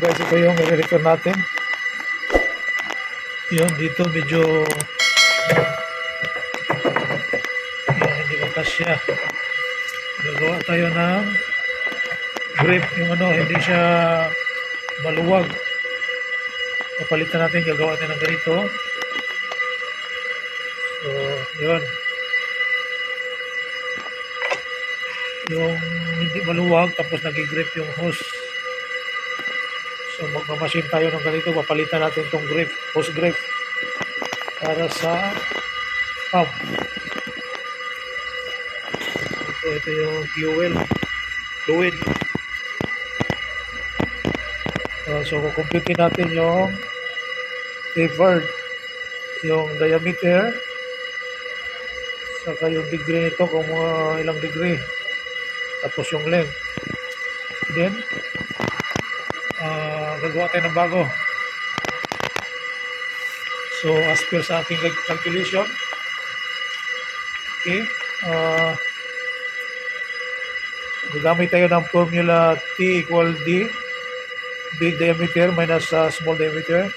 guys, ito yung i-repair natin. Yun, dito medyo yan, hindi ba kasya. Gagawa tayo ng grip, yung hindi siya maluwag. Papalitan natin, gagawa tayo ng ganito. So, yun. Yung hindi maluwag, tapos nag-grip yung hose. So, magmamasin tayo ng ganito, papalitan natin itong grip, hose grip, para sa pump. Ito yung fuel, fluid. So, kukumputin natin yung tapered, yung diameter, saka yung degree nito, kung ilang degree, tapos yung length. Then, gagawa tayo ng bago. So, as per sa ating calculation, okay, gagamit tayo ng formula T equal D, big diameter minus small diameter,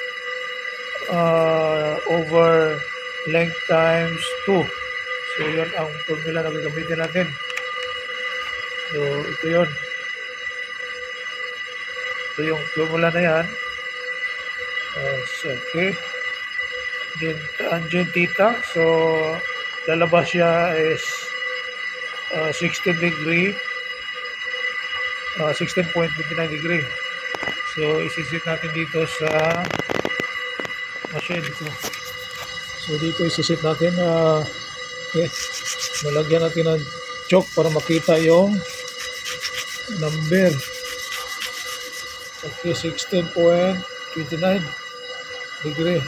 over length times 2. So, yun ang formula na gagamitin natin. So, ito yun. Ito yung formula na yan. So, okay. Then, tangent theta. So, lalabas siya is 16 degree. 16.29 degree. So, isisit natin dito sa machine ko. So, dito isisit natin. Okay. Malagyan natin ng chalk para makita yung number. Okay, 16.29 degree.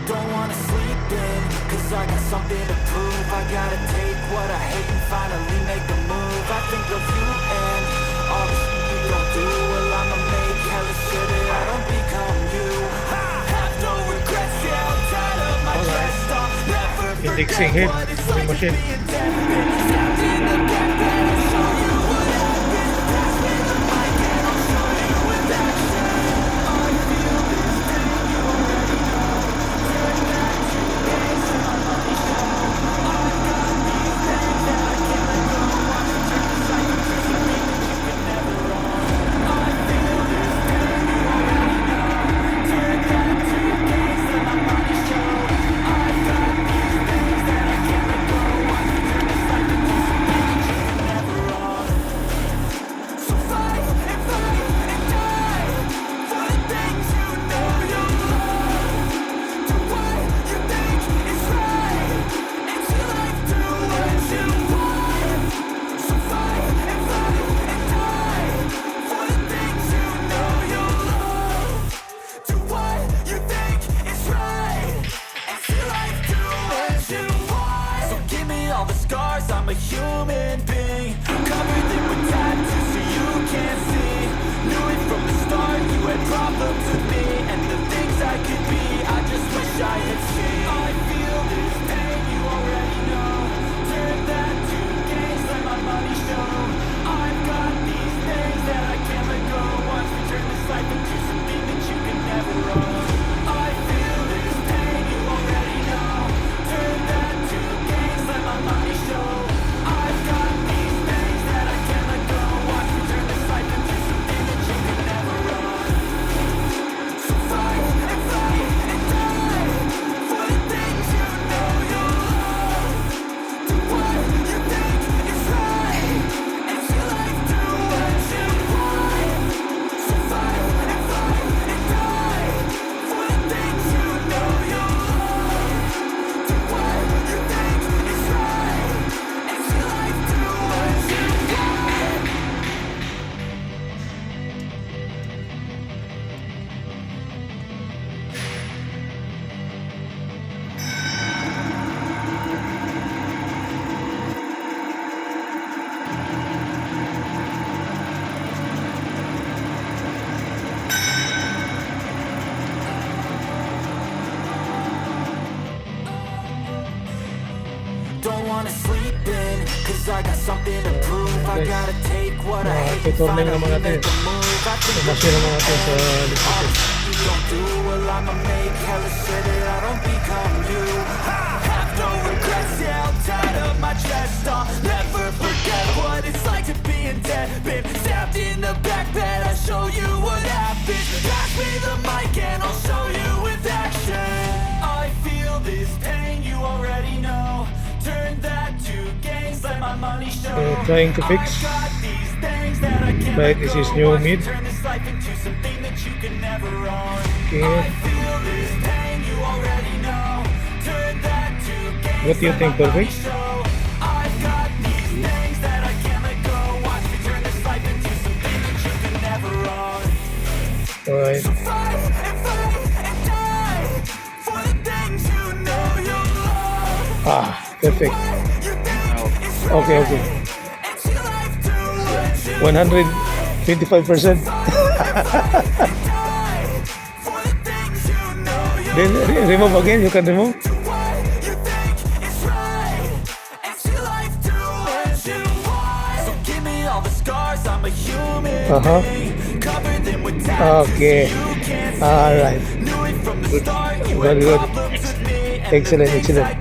Don't wanna sleep in, cause I got something to prove. I gotta take what I hate and finally make a move. I think of you and all the shit you don't do. Well, I'ma make hella sure that I don't become you. I have no regrets, yeah, I'm tired of my chest. I'll never Indexing forget hit, what it's like to machine. be in debt. Trapped in the gap that I'll show you what happens. Pass me the mic and I'll show you with action. I feel this pain, you already know. Turn that to gains and my money show. I've got these things that I can't let go. Watch me turn the cycle to something that you can never own. I feel this pain, you already know. Turn that to gains, let my money show. I've got these things that I can't let go. Watch me turn the cycle to something that you can never own. So fight and fight and die for the things you know you love. Do what you think is right, and your life do what you want. So fight and die for the things you know you love. Do what you think is right, and your life do what you want. So give me all the scars, I'm a human being. Covered them with tattoos so you can't see. Knew it from the start, you had problems with me. And the things I could be, I just wish I had seen. I feel this pain, you already know. Turn that to gains, let my money show. I've got these things that I can't let go. Watch me turn this life into something that you can never own. I feel this pain, you already know. Turn that to gains, let my money show. I've got these things that I can't let go. Watch me turn this life into something that you can never own. So fight and die sleeping, cause I got something to prove. I Guys, gotta take what I hate and tutorning finally naman natin. make a move. I think Pumasyon naman natin sa electrician. you don't do, well I'ma make hella sure that I don't become you. Have no regrets, yeah, I'm tired of my chest. I'll never forget what it's like to be in debt. Been stabbed in the back bed, I'll show you what happens. Pass me the mic and I'll show you with action. I feel this pain, you already know. Turn that to gains, let my money show. Trying to fix. I got these things that I can't Right, let this is go. new Watch me mid. turn this life into something that you can never own. Okay. I feel this pain, you already know. Turn that to gains, What do you let think, my money perfect? show. I've got these things that I can't let go. Watch me turn this life into something that you can never own. Alright. Fight and die for the things you know you love. Perfect. You think it's right, Okay. and see life do what you 125%. die for the things you know you Then remove again. You can remove. do what you think is right, and see life do what you want. So give me all the scars, I'm a human being. Cover them with tattoos Okay. so you can't see. Alright. Knew it from the start, you Very had good. problems with me, and Excellent, the things excellent. I